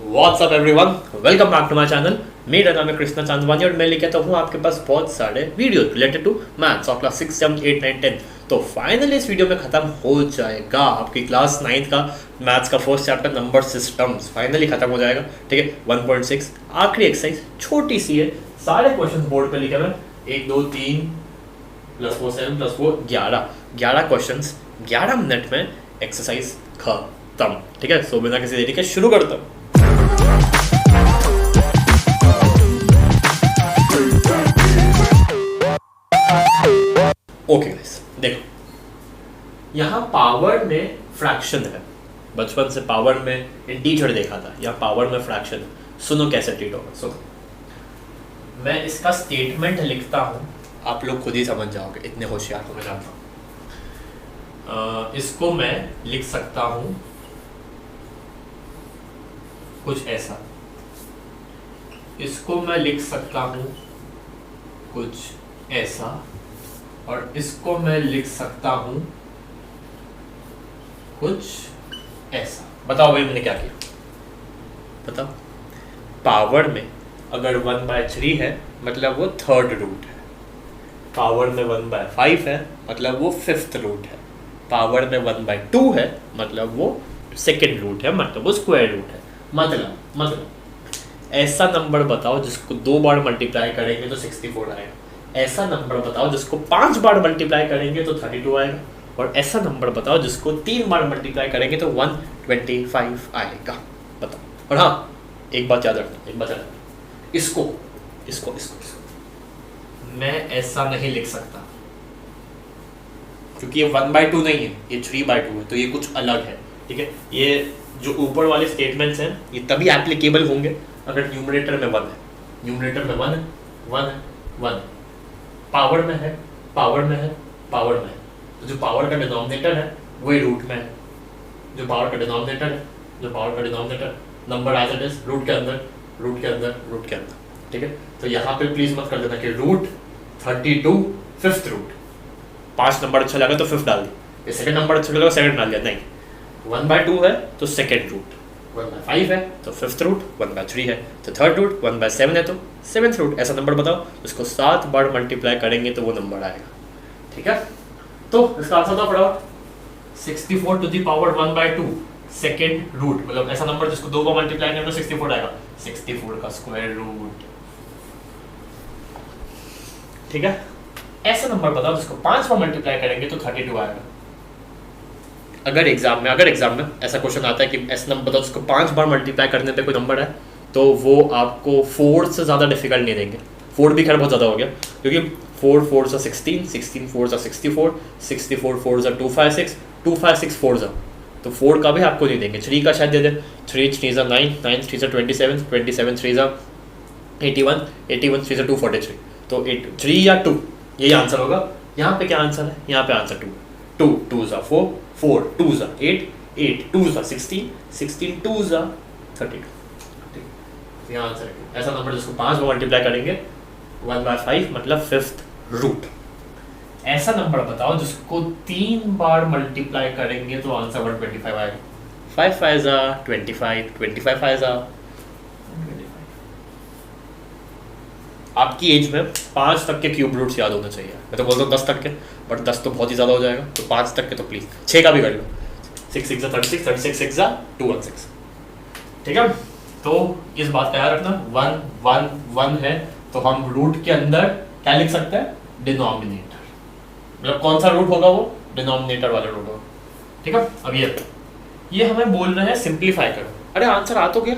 WhatsApp everyone, welcome back to my channel. मेरा नाम है कृष्णा चांदवानी और मैं लेके आता हूँ आपके पास बहुत सारे वीडियो रिलेटेड टू मैथ्स और क्लास 6, 7, 8, 9, 10। तो फाइनली इस वीडियो में खत्म हो जाएगा आपकी क्लास 9 का मैथ्स का first chapter number systems finally खत्म हो जाएगा। ठीक है, 1.6 आखिरी एक्सरसाइज छोटी सी है, सारे क्वेश्चन बोर्ड पे लिखे हुए 1 2 3 प्लस 4 7 प्लस 4 11 क्वेश्चन 11 मिनट में एक्सरसाइज खत्म। ठीक है, सो बिना किसी देरी के शुरू करता हूँ। ओके गाइस, देखो यहाँ पावर में फ्रैक्शन है। बचपन से पावर में इंटीजर देखा था, यहाँ पावर में फ्रैक्शन है। सुनो कैसे ट्रीट होगा। सुनो, मैं इसका स्टेटमेंट लिखता हूँ, आप लोग खुद ही समझ जाओगे, इतने होशियार हो मैं जानता हूँ। इसको मैं लिख सकता हूँ कुछ ऐसा, इसको मैं लिख सकता हूँ कुछ ऐसा, और इसको मैं लिख सकता हूं कुछ ऐसा। बताओ भाई मैंने क्या किया, बताओ। पावर में अगर 1/3 है मतलब वो थर्ड रूट है, पावर में 1/5 है मतलब वो फिफ्थ रूट है, पावर में 1/2 है मतलब वो सेकेंड रूट है, मतलब वो स्क्वायर रूट है। मतलब ऐसा नंबर बताओ जिसको 2 बार मल्टीप्लाई करेंगे तो 64 आएगा। ऐसा नंबर बताओ जिसको 5 बार मल्टीप्लाई करेंगे तो 32 आएगा, और ऐसा नंबर बताओ जिसको 3 बार मल्टीप्लाई करेंगे तो 125 आएगा। बताओ। और हाँ, एक बात याद रखना, इसको इसको इसको इसको मैं ऐसा नहीं लिख सकता क्योंकि ये 1/2 नहीं है, ये 3/2 है, तो ये कुछ अलग है। ठीक है, ये जो ऊपर वाले स्टेटमेंट्स हैं ये तभी एप्लीकेबल होंगे अगर न्यूमरेटर में 1 है, न्यूमरेटर में 1 है, 1 है, 1 है, पावर में है, पावर में है, पावर में है, तो जो पावर का डिनोमिनेटर है वही रूट में है, जो पावर का डिनोमिनेटर है, जो पावर का denominator number as it is root के अंदर, रूट के अंदर, रूट के अंदर। ठीक है, तो यहाँ पे प्लीज मत कर देना कि रूट 32 फिफ्थ रूट, 5 नंबर अच्छा लगा तो फिफ्थ डाल दिया, ये सेकंड नंबर अच्छा लगा सेकंड डाल दिया, नहीं। 1/2 है तो सेकंड रूट, 1/5 है तो फिफ्थ रूट, 1/3 है तो थर्ड रूट, 1/7 है तो सेवेंथ रूट। ऐसा नंबर बताओ उसको 7 बार मल्टीप्लाई करेंगे तो वो नंबर आएगा। ठीक है, तो इसका आंसर था फटाफट 64 to the power 1/2 second root, मतलब ऐसा नंबर जिसको 2 बार मल्टीप्लाई करेंगे तो 64 आएगा, 64 का स्क्वायर रूट। ठीक है, ऐसा नंबर बताओ जिसको 5 बार मल्टीप्लाई करेंगे तो 32 आएगा। अगर एग्जाम में ऐसा क्वेश्चन आता है कि ऐसा नंबर बताओ जिसको 5 बार मल्टीप्लाई करने पे कोई नंबर है, तो वो आपको 4 से ज़्यादा डिफिकल्ट नहीं देंगे। 4 भी खैर बहुत ज़्यादा हो गया, क्योंकि 4 4 सा 16, 16 4 सा 64, 64 4 सा 256, 256 4 सा, तो 4 का भी आपको नहीं देंगे। 3 का शायद दे दे, 3 3 सा 9, 9 3 सा 27, 27 3 सा 81, 81 3 सा 243, तो 3 या 2 यही आंसर होगा। यहाँ पे क्या आंसर है, यहाँ पे आंसर 2 2 सा 4, 4 2 सा 8, 8 2 सा 16, 16 2 सा 32। यहाँ आंसर है ऐसा नंबर जिसको 5 बार मल्टीप्लाई करेंगे 1/5 मतलब फिफ्थ रूट। ऐसा नंबर बताओ जिसको 3 बार मल्टीप्लाई करेंगे तो आंसर 125 आएगा। 5 5 जा 25, 25 5 जा 25। आपकी एज में 5 तक के क्यूब रूट्स याद होने चाहिए। मैं तो बोलता हूँ 10 तक के, बट 10 तो बहुत ही ज़्यादा हो जाएगा, तो 5 तक के तो प्लीज़ 6 का भी कर लो। 6 6 जा 36, 36 6 जा 216। ठीक है, तो इस बात का याद रखना, 1 1 1 है तो हम रूट के अंदर क्या लिख सकते हैं, डिनोमिनेटर, मतलब कौन सा रूट होगा वो, डिनोमिनेटर वाला रूट होगा। ठीक है, अब ये हमें बोल रहे हैं सिंप्लीफाई करो। अरे आंसर आ तो गया,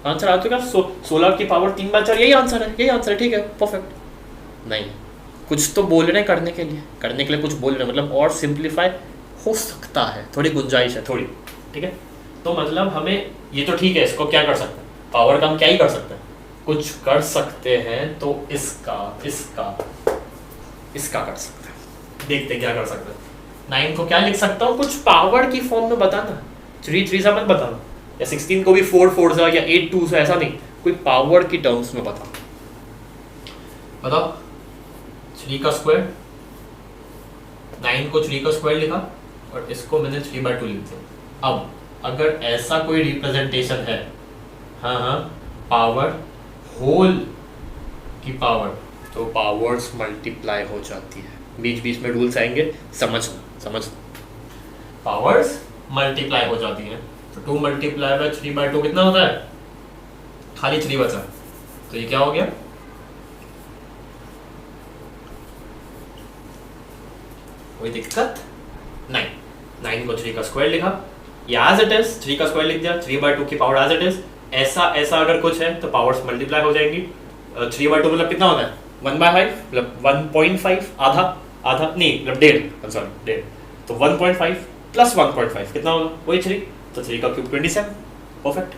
आंसर आ तो गया, 16 की पावर 3/4, यही आंसर है, यही आंसर है। ठीक है, परफेक्ट। नहीं, कुछ तो बोल रहे हैं करने के लिए कुछ बोल रहे हैं, मतलब और सिंप्लीफाई हो सकता है, थोड़ी गुंजाइश है थोड़ी। ठीक है, तो मतलब हमें ये तो ठीक है, इसको क्या कर सकते हैं, पावर का हम क्या ही कर सकते हैं, कुछ कर सकते हैं, तो इसका कर सकते हैं। देखते क्या कर सकते हैं। 9 को क्या लिख सकता हूँ, कुछ पावर की फॉर्म में बताना, 3 3 सा मत बताना, या 16 को भी 4 4 सा या 8 2 सा, ऐसा नहीं, कोई पावर की टर्म्स में बताओ। 3 का स्क्वायर, 9 को 3 का स्क्वायर लिखा और इसको मैंने 3/2 लिख दिया। अब अगर ऐसा कोई रिप्रेजेंटेशन है हाँ हाँ, पावर होल की पावर, तो पावर्स मल्टीप्लाई हो जाती है। बीच बीच में रूल्स आएंगे, समझना। पावर्स मल्टीप्लाई हो जाती हैं, तो 2 मल्टीप्लाई बाय 3/2 कितना होता है? खाली 3 बचा, तो ये क्या हो गया? कोई दिक्कत नहीं। 9 को 3 का स्क्वायर लिखा, ये एज इट इज 3 का स्क्वायर लिख दिया, 3/2 की पावर एज इट इज। ऐसा अगर कुछ है तो पावर्स मल्टीप्लाई हो जाएंगी। 3/2 मतलब कितना होता है? 1/5 मतलब 1.5, आधा नहीं मतलब 1.5, तो 1.5 प्लस 1.5 कितना होगा? वही 3, तो 3 का क्यूब 27, परफेक्ट।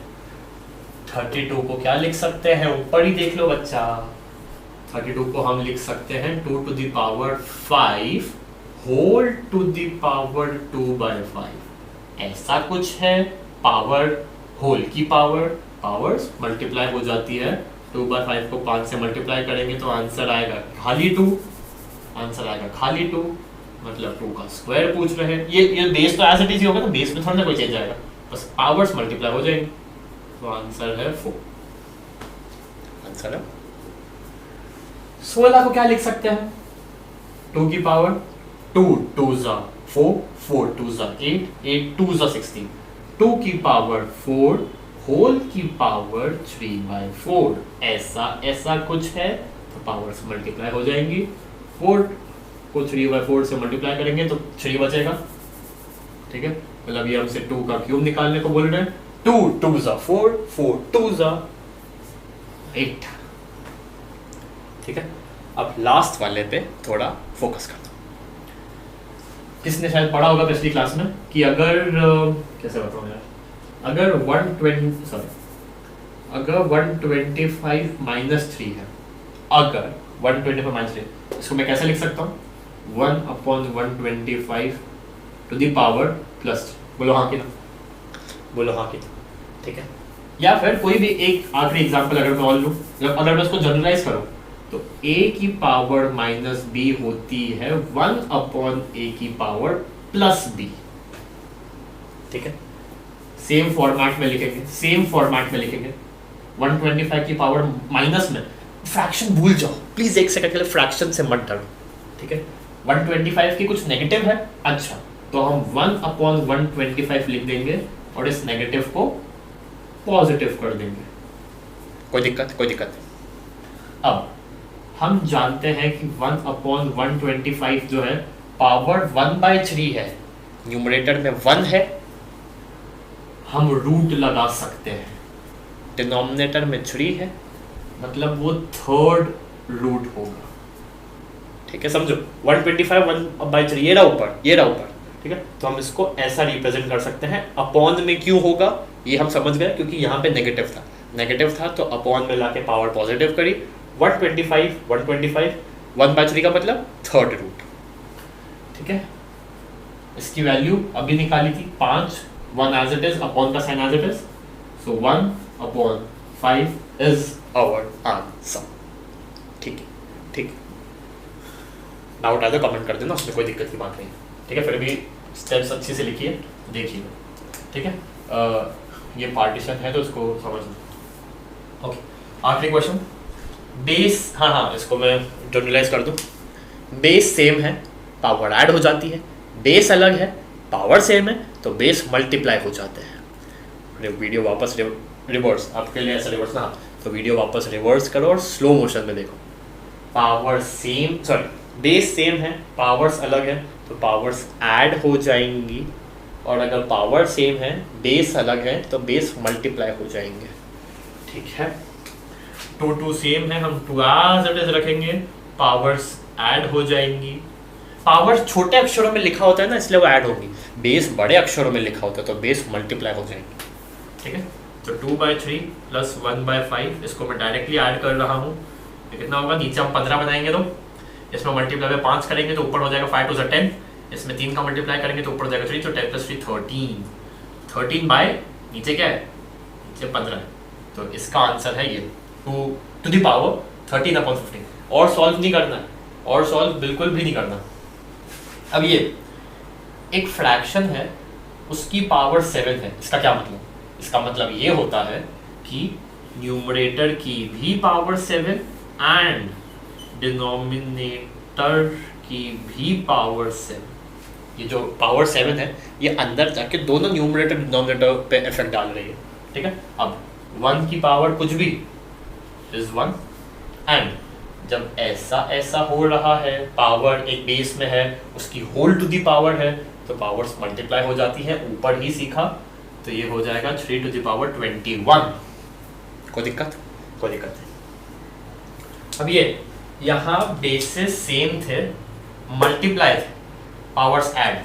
32 को क्या लिख सकते हैं? ऊपर ही देख लो बच्चा। 32 को हम लिख सकते हैं 2 to the power 5 whole to the power 2/5। ऐसा कुछ है, पावर होल की पावर्स मल्टीप्लाई हो जाती है। 2/5 को 5 से मल्टीप्लाई करेंगे तो आंसर आएगा खाली 2, मतलब 2 का स्क्वायर पूछ रहे हैं। ये बेस तो एज इट इज ही होगा ना, बेस में थोड़ा ना कोई चेंज आएगा, बस पावर्स मल्टीप्लाई हो जाएंगे, तो आंसर है 4। आंसर है 16 को क्या लिख सकते हैं? 2 की पावर 2 2s 4, 4 2s 8, 8 2s 16, 2 की पावर 4 होल की पावर 3/4। ऐसा कुछ है, तो पावर्स मल्टीप्लाई हो जाएंगी। 4 को 3/4 से मल्टीप्लाई करेंगे तो 3 बचेगा, ठीक है। मतलब ये हमसे 2 का क्यूब निकालने को बोल रहे हैं। 2 2s 4, 4 2s 8, ठीक है। अब लास्ट वाले पे थोड़ा फोकस करता हूं। किसने शायद पढ़ा होगा पिछली क्लास में कि अगर कैसे बताऊं यार, अगर 125 माइनस 3 है, अगर 125 माइनस 3, इसको मैं कैसे लिख सकता हूँ? 1/125 टू द पावर प्लस, बोलो हाँ कि ना, ठीक है। या फिर कोई भी एक आखिरी एग्जांपल अगर मैं और लूँ, अगर मैं उसको जनरलाइज करूँ तो a की पावर माइनस b होती है 1/a की पावर प्लस b, ठीक है। सेम फॉर्मेट में लिखेंगे 125 की पावर माइनस में, फ्रैक्शन भूल जाओ प्लीज, एक सेकंड के लिए फ्रैक्शन से मत डरो, ठीक है। 125 की कुछ नेगेटिव है, अच्छा तो हम 1/125 लिख देंगे और इस नेगेटिव को पॉजिटिव कर देंगे, कोई दिक्कत। अब हम जानते हैं कि 1/125 जो है पावर 1/3 है, न्यूमरेटर में 1 है, हम रूट लगा सकते हैं। डिनोमिनेटर में 3 है, मतलब वो थर्ड रूट होगा, ठीक है। समझो 125 1/3 ये रहा ऊपर, ठीक है। तो हम इसको ऐसा रिप्रेजेंट कर सकते हैं। अपॉन में क्यों होगा ये हम समझ गए, क्योंकि यहाँ पे नेगेटिव था तो अपॉन में लाके पावर पॉजिटिव करी। 125 1/3 का मतलब थर्ड रूट, ठीक है। इसकी वैल्यू अभी निकाली थी 5, 1 एज इट इज, अपॉन का sine as it is, so 1/5 is our answer, ठीक है। डाउट आया तो कमेंट कर देना, उसमें कोई दिक्कत की बात नहीं, ठीक है। फिर भी स्टेप्स अच्छे से लिखिए, देखिए, ठीक है। ये पार्टीशन है तो उसको समझना। ओके, आखिरी क्वेश्चन, बेस, हाँ इसको मैं जनरलाइज कर दूं। बेस सेम है, पावर ऐड हो जाती है, बेस अलग है, पावर सेम है, तो बेस मल्टीप्लाई हो जाते हैं। वीडियो वापस रिवर्स, आपके लिए ऐसा रिवर्स ना, तो वीडियो वापस रिवर्स करो और स्लो मोशन में देखो। बेस सेम है, पावर्स अलग है, तो पावर्स ऐड हो जाएंगी, और अगर पावर सेम है, बेस अलग है, तो बेस मल्टीप्लाई हो जाएंगे, ठीक है। 2 सेम है, हम 2 एज इट इज रखेंगे, पावर्स ऐड हो जाएंगी। पावर्स छोटे अक्षरों में लिखा होता है ना, इसलिए वो ऐड होगी। बेस बड़े अक्षरों में लिखा होता है तो बेस मल्टीप्लाई हो जाएंगे, ठीक है। तो 2/3 प्लस 1/5, इसको मैं डायरेक्टली ऐड कर रहा हूँ, कितना होगा? नीचे हम 15 बनाएंगे तो इसमें मल्टीप्लाई में 5 करेंगे तो ऊपर हो जाएगा 5 2 10, इसमें 3 का मल्टीप्लाई करेंगे तो ऊपर हो जाएगा 3, तो 10 + 3 13 बाय नीचे क्या है? नीचे 15 है, तो इसका आंसर है ये 2 to the power 13/15। और सॉल्व नहीं करना है, और सॉल्व बिल्कुल भी नहीं करना। अब ये एक फ्रैक्शन है, उसकी पावर 7 है, इसका क्या मतलब? इसका मतलब ये होता है कि न्यूमरेटर की भी पावर 7 एंड डिनोमिनेटर की भी पावर 7। ये जो पावर 7 है ये अंदर जाके दोनों न्यूमरेटर डिनोमिनेटर पे इफेक्ट डाल रही है, ठीक है। अब 1 की पावर कुछ भी इज 1 एंड जब ऐसा हो रहा है, पावर एक बेस में है, उसकी होल टू दी पावर है, तो पावर्स मल्टीप्लाई हो जाती है, ऊपर ही सीखा, तो ये हो जाएगा 3 टू दी पावर 21। कोई दिक्कत नहीं। अब ये यहाँ बेसेस सेम थे, मल्टीप्लाई थे, पावर्स ऐड।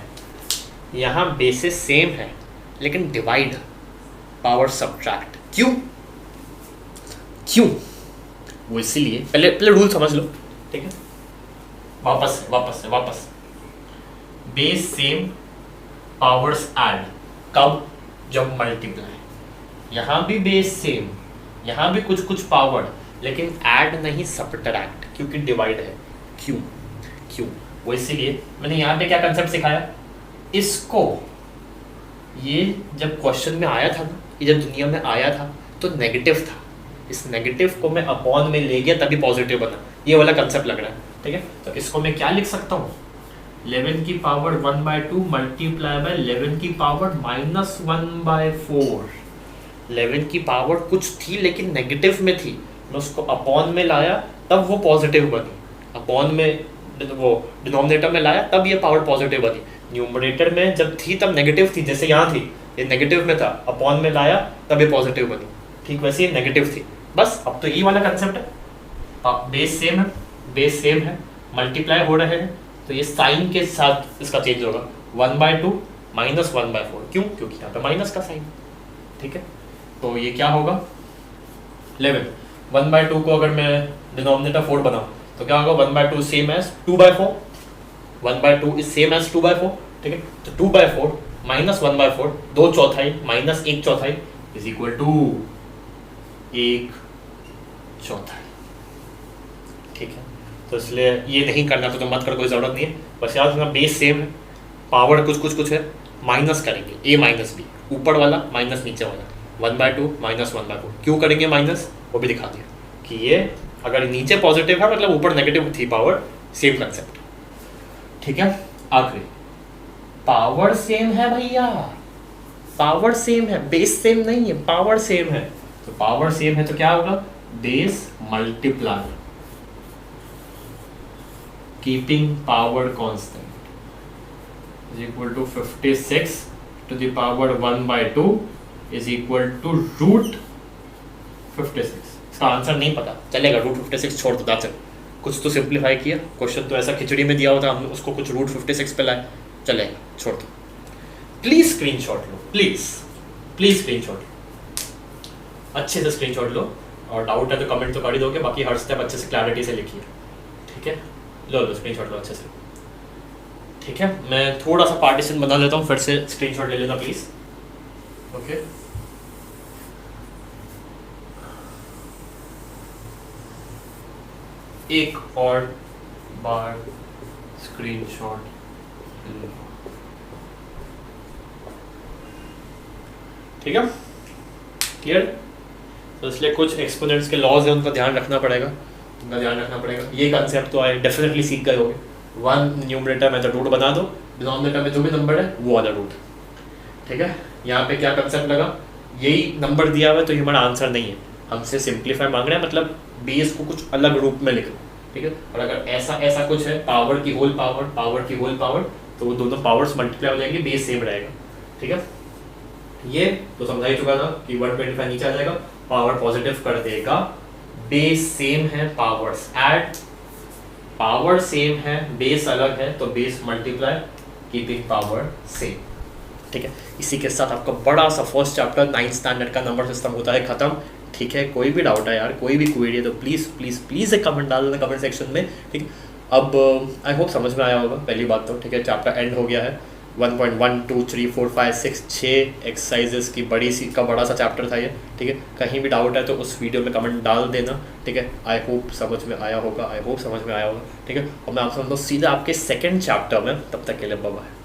यहाँ बेसेस सेम है लेकिन डिवाइड, पावर सब्ट्रैक्ट। क्यों? वो इसीलिए, पहले रूल समझ लो, ठीक है। वापस बेस सेम, पावर्स ऐड। कब? जब मल्टीप्लाई। यहाँ भी बेस सेम, यहाँ भी कुछ पावर, लेकिन ऐड नहीं, सब्ट्रैक्ट, क्योंकि डिवाइड है। क्यों? वो इसीलिए मैंने यहाँ पे क्या कंसेप्ट सिखाया इसको। ये जब क्वेश्चन में आया था ना, ये जब दुनिया में आया था तो नेगेटिव था, इस नेगेटिव को मैं अपॉन में ले गया तभी पॉजिटिव बना। ये वाला कंसेप्ट लग रहा है, ठीक है। तो इसको मैं क्या लिख सकता हूँ, 11 की पावर 1/2 मल्टीप्लाई बाय 11 की पावर -1/4। 11 की पावर कुछ थी लेकिन नेगेटिव में थी, मैं उसको अपॉन में लाया तब वो पॉजिटिव बनी, अपॉन में वो डिनोमिनेटर में लाया तब ये पावर पॉजिटिव बनी। न्यूमरेटर में जब थी तब नेगेटिव थी, जैसे यहाँ थी ये नेगेटिव में था, अपॉन में लाया तब ये पॉजिटिव बनी, ठीक वैसे ये नेगेटिव थी। बस अब तो ये वाला कंसेप्ट है, बेस सेम है, मल्टीप्लाई हो रहे हैं, तो ये साइन के साथ इसका चेंज होगा, 1/2 -1/4। क्यों? क्योंकि यहाँ पे माइनस का साइन, ठीक है। तो ये क्या होगा, 11 1/2 को अगर मैं डिनोमिनेटर 4 बनाऊँ तो क्या होगा, 1/2 same as 2/4, 1/2 is same as 2/4, ठीक है। तो 2/4 -1/4, 2 चौथाई माइनस 1 चौथाई इज इक्वल टू 1 चौथाई, ठीक है। तो इसलिए ये नहीं करना तो मत कर, कोई ज़रूरत नहीं है। बस याद रखना बेस सेम है, पावर कुछ है, माइनस करेंगे a माइनस बी, ऊपर वाला माइनस नीचे वाला, 1/2 -1/4। क्यों करेंगे माइनस, वो भी दिखा दिया कि ये अगर नीचे पॉजिटिव है मतलब ऊपर नेगेटिव थी पावर, सेम कंसेप्ट, ठीक है। आखिरी पावर सेम है भैया, पावर सेम है, बेस सेम नहीं है, पावर सेम है। तो पावर सेम है तो क्या होगा, base multiply, keeping power constant is equal to 56 to the power 1/2 is equal to √56। इसका आंसर नहीं पता चलेगा, √56 छोड़ दो, चल कुछ तो सिंप्लीफाई किया, क्वेश्चन तो ऐसा खिचड़ी में दिया होता, हमने उसको कुछ √56 पे लाए, चलेगा, छोड़ दो। प्लीज स्क्रीनशॉट लो, प्लीज स्क्रीनशॉट लो, अच्छे से स्क्रीनशॉट लो, और डाउट है तो कमेंट तो कर ही दोगे, बाकी हर स्टेप अच्छे से क्लैरिटी से लिखिए, ठीक है। लो स्क्रीनशॉट लो अच्छे से, ठीक है। मैं थोड़ा सा पार्टीशन बना लेता हूँ, फिर से स्क्रीनशॉट ले लेना प्लीज, ओके। एक और बार स्क्रीनशॉट, ठीक है, क्लियर। तो इसलिए कुछ एक्सपोनेंट्स के लॉज है, उनका ध्यान रखना पड़ेगा, ये कंसेप्ट तो आए डेफिनेटली सीख गए होगे। 1 न्यूमरेटर में तो रूट बना दो, डिनोमिनेटर में जो भी नंबर है वो वाला रूट, ठीक है। यहाँ पे क्या कंसेप्ट लगा, यही नंबर दिया हुआ है तो ये हमारा आंसर नहीं है, हमसे सिंप्लीफाई मांग रहे हैं, मतलब बेस को कुछ अलग रूप में लिखो, ठीक है। और अगर ऐसा कुछ है, पावर की होल पावर, तो वो दोनों पावर्स मल्टीप्लाई हो जाएंगे, बेस सेम रहेगा, ठीक है। ये तो समझा ही चुका था कि 125 नीचे आ जाएगा, पावर पॉजिटिव कर देगा, बेस सेम है, पावर्स ऐड, पावर सेम है, बेस अलग है, तो base multiply, keeping power same, ठीक है। इसी के साथ आपका बड़ा सा फर्स्ट चैप्टर 9th स्टैंडर्ड का नंबर सिस्टम होता है खत्म, ठीक है। कोई भी डाउट है यार, कोई भी क्वेरी है तो प्लीज़ एक कमेंट डाल देना कमेंट सेक्शन में, ठीक है। अब आई होप समझ में आया होगा, पहली बात तो, ठीक है। चैप्टर एंड हो गया है, 1.1 2 3 4 5 6 6 एक्सरसाइजेस की बड़ा सा चैप्टर था ये, ठीक है। कहीं भी डाउट है तो उस वीडियो में कमेंट डाल देना, ठीक है। आई होप समझ में आया होगा, ठीक है। और मैं आपसे मिलता हूँ सीधा आपके सेकंड चैप्टर में, तब तक के लिए बाय बाय।